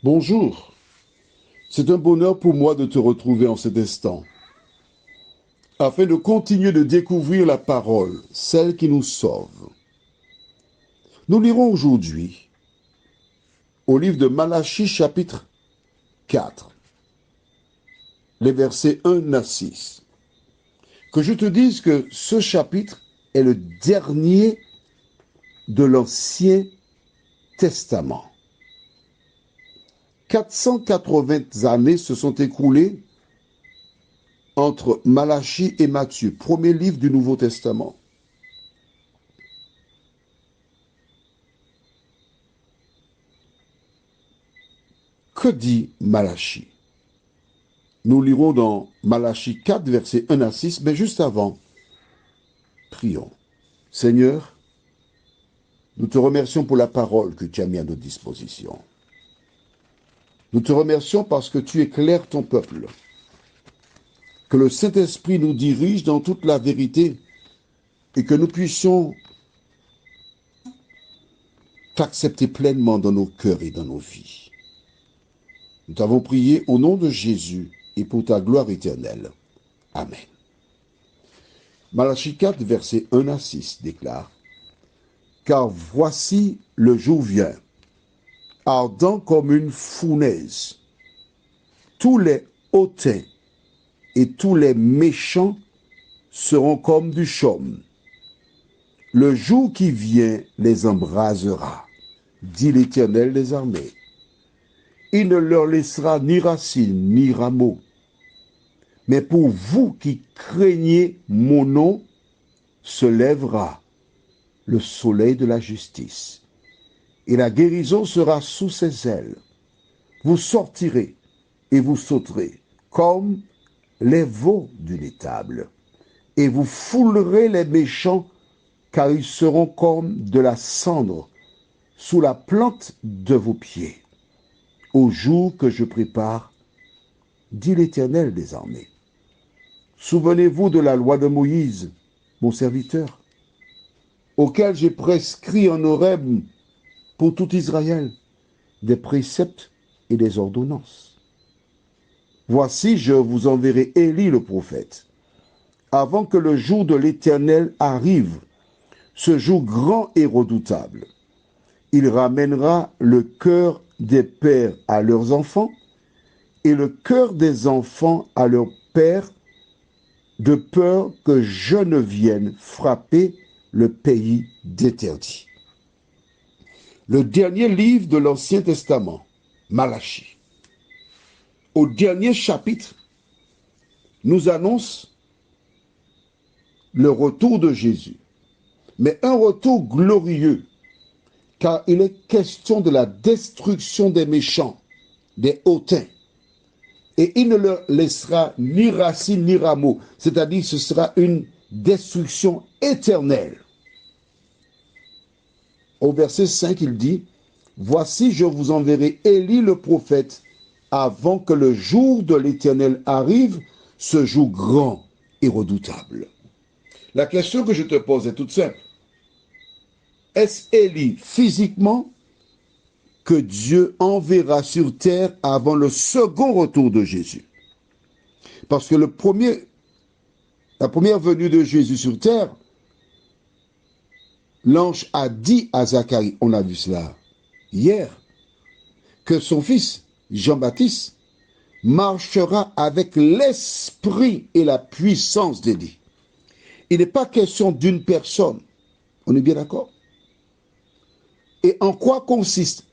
Bonjour, c'est un bonheur pour moi de te retrouver en cet instant, afin de continuer de découvrir la parole, celle qui nous sauve. Nous lirons aujourd'hui au livre de Malachie chapitre 4, les versets 1 à 6. Que je te dise que ce chapitre est le dernier de l'Ancien Testament. 480 années se sont écoulées entre Malachie et Matthieu, premier livre du Nouveau Testament. Que dit Malachie? Nous lirons dans Malachie 4, versets 1 à 6, mais juste avant, prions. Seigneur, nous te remercions pour la parole que tu as mise à notre disposition. Nous te remercions parce que tu éclaires ton peuple. Que le Saint-Esprit nous dirige dans toute la vérité et que nous puissions t'accepter pleinement dans nos cœurs et dans nos vies. Nous t'avons prié au nom de Jésus et pour ta gloire éternelle. Amen. Malachie 4, versets 1 à 6 déclare: Car voici le jour vient, ardent comme une fournaise. Tous les hautains et tous les méchants seront comme du chaume. Le jour qui vient les embrasera, dit l'Éternel des armées. Il ne leur laissera ni racine ni rameau. Mais pour vous qui craignez mon nom, se lèvera le soleil de la justice, et la guérison sera sous ses ailes. Vous sortirez et vous sauterez comme les veaux d'une étable, et vous foulerez les méchants, car ils seront comme de la cendre sous la plante de vos pieds, au jour que je prépare, dit l'Éternel des armées. Souvenez-vous de la loi de Moïse, mon serviteur, auquel j'ai prescrit en Horeb pour tout Israël des préceptes et des ordonnances. Voici, je vous enverrai Élie le prophète, avant que le jour de l'Éternel arrive, ce jour grand et redoutable. Il ramènera le cœur des pères à leurs enfants et le cœur des enfants à leurs pères, de peur que je ne vienne frapper le pays d'Interdit. Le dernier livre de l'Ancien Testament, Malachie, au dernier chapitre, nous annonce le retour de Jésus, mais un retour glorieux, car il est question de la destruction des méchants, des hautains, et il ne leur laissera ni racine ni rameau, c'est-à-dire ce sera une destruction éternelle. Au verset 5, il dit: Voici, je vous enverrai Élie le prophète, avant que le jour de l'Éternel arrive, ce jour grand et redoutable. La question que je te pose est toute simple. Est-ce Élie physiquement que Dieu enverra sur terre avant le second retour de Jésus? Parce que la première venue de Jésus sur terre, l'ange a dit à Zacharie, on a vu cela hier, que son fils, Jean-Baptiste, marchera avec l'esprit et la puissance d'Élie. Il n'est pas question d'une personne. On est bien d'accord? Et en quoi consiste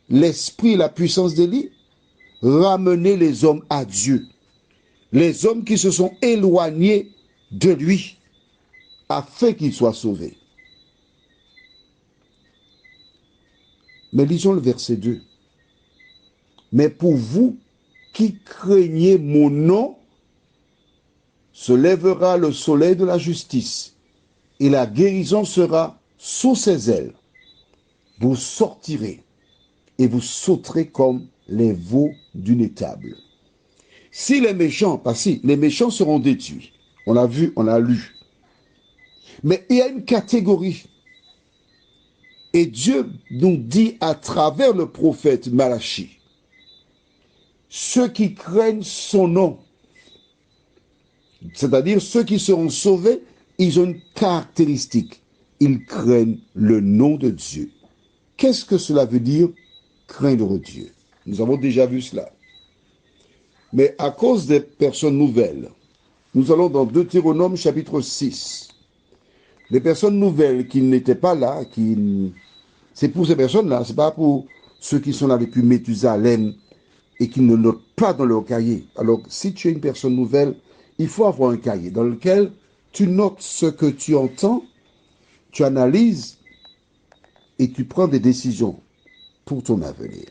l'esprit et la puissance d'Élie? Ramener les hommes à Dieu. Les hommes qui se sont éloignés de lui, afin qu'ils soient sauvés. Mais lisons le verset 2. Mais pour vous qui craignez mon nom, se lèvera le soleil de la justice, et la guérison sera sous ses ailes. Vous sortirez et vous sauterez comme les veaux d'une étable. Si les méchants, parce que les méchants seront détruits, on l'a vu, on l'a lu. Mais il y a une catégorie. Et Dieu nous dit à travers le prophète Malachie ceux qui craignent son nom. C'est-à-dire ceux qui seront sauvés, ils ont une caractéristique. Ils craignent le nom de Dieu. Qu'est-ce que cela veut dire, craindre Dieu? Nous avons déjà vu cela. Mais à cause des personnes nouvelles, nous allons dans Deutéronome chapitre 6. Les personnes nouvelles qui n'étaient pas là, c'est pour ces personnes-là, c'est pas pour ceux qui sont là depuis Méthusalem et qui ne notent pas dans leur cahier. Alors, si tu es une personne nouvelle, il faut avoir un cahier dans lequel tu notes ce que tu entends, tu analyses et tu prends des décisions pour ton avenir.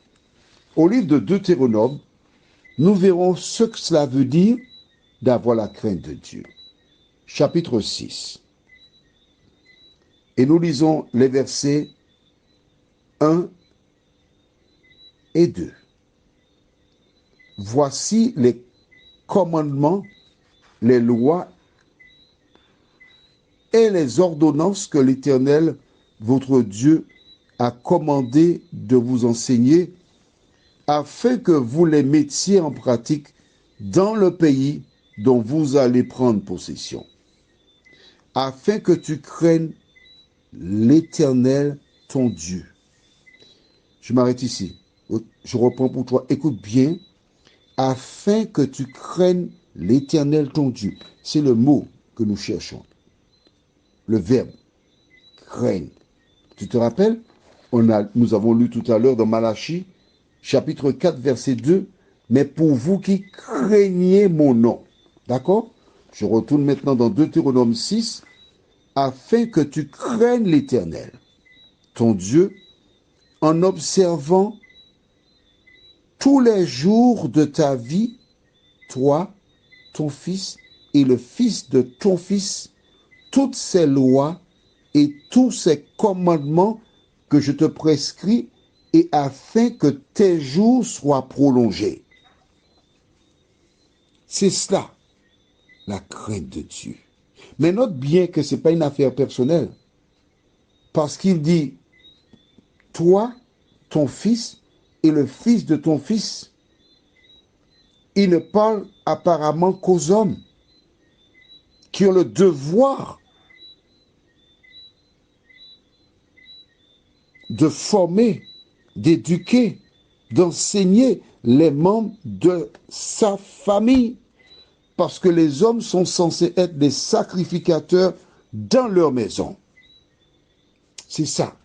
Au livre de Deutéronome, nous verrons ce que cela veut dire d'avoir la crainte de Dieu. Chapitre 6. Et nous lisons les versets 1 et 2. Voici les commandements, les lois et les ordonnances que l'Éternel, votre Dieu, a commandé de vous enseigner, afin que vous les mettiez en pratique dans le pays dont vous allez prendre possession, afin que tu craignes l'Éternel, ton Dieu. Je m'arrête ici. Je reprends pour toi. Écoute bien. Afin que tu craignes l'Éternel, ton Dieu. C'est le mot que nous cherchons. Le verbe craindre. Tu te rappelles? Nous avons lu tout à l'heure dans Malachie, chapitre 4, verset 2. Mais pour vous qui craignez mon nom. D'accord? Je retourne maintenant dans Deutéronome 6. Afin que tu craignes l'Éternel, ton Dieu, en observant tous les jours de ta vie, toi, ton fils et le fils de ton fils, toutes ces lois et tous ces commandements que je te prescris, et afin que tes jours soient prolongés. C'est cela, la crainte de Dieu. Mais note bien que ce n'est pas une affaire personnelle. Parce qu'il dit, toi, ton fils et le fils de ton fils. Il ne parle apparemment qu'aux hommes qui ont le devoir de former, d'éduquer, d'enseigner les membres de sa famille. Parce que les hommes sont censés être des sacrificateurs dans leur maison. C'est ça.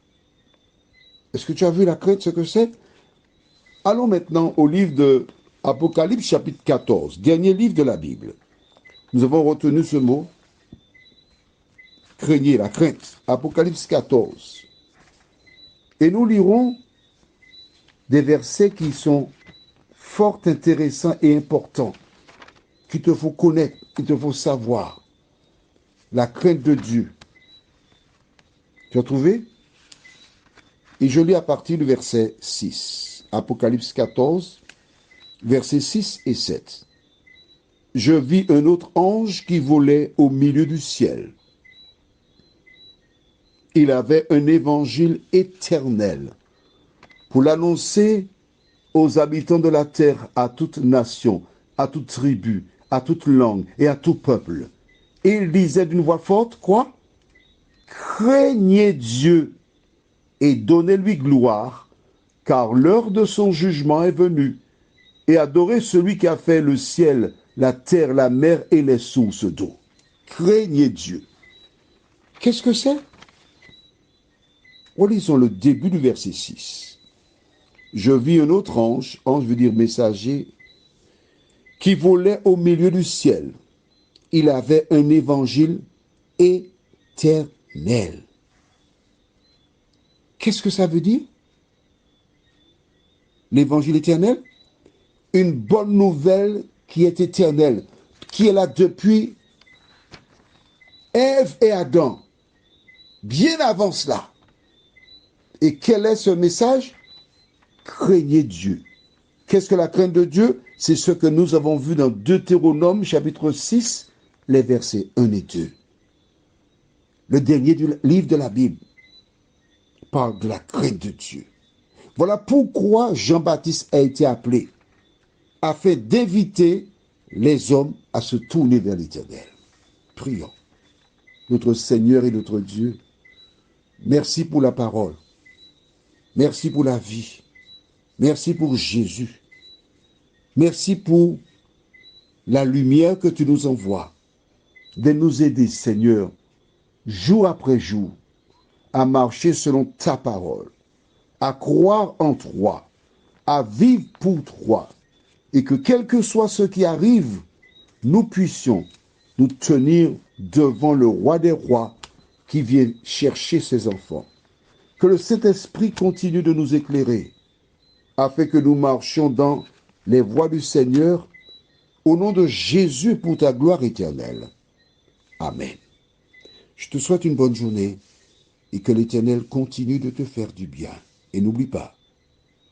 Est-ce que tu as vu la crainte, ce que c'est? Allons maintenant au livre de Apocalypse chapitre 14, dernier livre de la Bible. Nous avons retenu ce mot. Craignez la crainte. Apocalypse 14. Et nous lirons des versets qui sont fort intéressants et importants, qu'il te faut connaître, qu'il te faut savoir. La crainte de Dieu. Tu as trouvé? Et je lis à partir du verset 6. Apocalypse 14, versets 6 et 7. Je vis un autre ange qui volait au milieu du ciel. Il avait un évangile éternel pour l'annoncer aux habitants de la terre, à toute nation, à toute tribu, à toute langue et à tout peuple. Et il disait d'une voix forte, quoi? Craignez Dieu et donnez-lui gloire, car l'heure de son jugement est venue, et adorez celui qui a fait le ciel, la terre, la mer et les sources d'eau. Craignez Dieu. Qu'est-ce que c'est? Relisons le début du verset 6. Je vis un autre ange, ange veut dire messager, qui volait au milieu du ciel. Il avait un évangile éternel. Qu'est-ce que ça veut dire? L'évangile éternel? Une bonne nouvelle qui est éternelle, qui est là depuis Ève et Adam, bien avant cela. Et quel est ce message? Craignez Dieu. Qu'est-ce que la crainte de Dieu? C'est ce que nous avons vu dans Deutéronome chapitre 6, les versets 1 et 2. Le dernier livre de la Bible parle de la crainte de Dieu. Voilà pourquoi Jean-Baptiste a été appelé afin d'inviter les hommes à se tourner vers l'Éternel. Prions. Notre Seigneur et notre Dieu, merci pour la parole. Merci pour la vie. Merci pour Jésus. Merci pour la lumière que tu nous envoies, de nous aider, Seigneur, jour après jour, à marcher selon ta parole, à croire en toi, à vivre pour toi, et que quel que soit ce qui arrive, nous puissions nous tenir devant le roi des rois qui vient chercher ses enfants. Que le Saint-Esprit continue de nous éclairer, afin que nous marchions dans les voies du Seigneur, au nom de Jésus pour ta gloire éternelle. Amen. Je te souhaite une bonne journée et que l'Éternel continue de te faire du bien. Et n'oublie pas,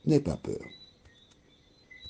n'aie pas peur.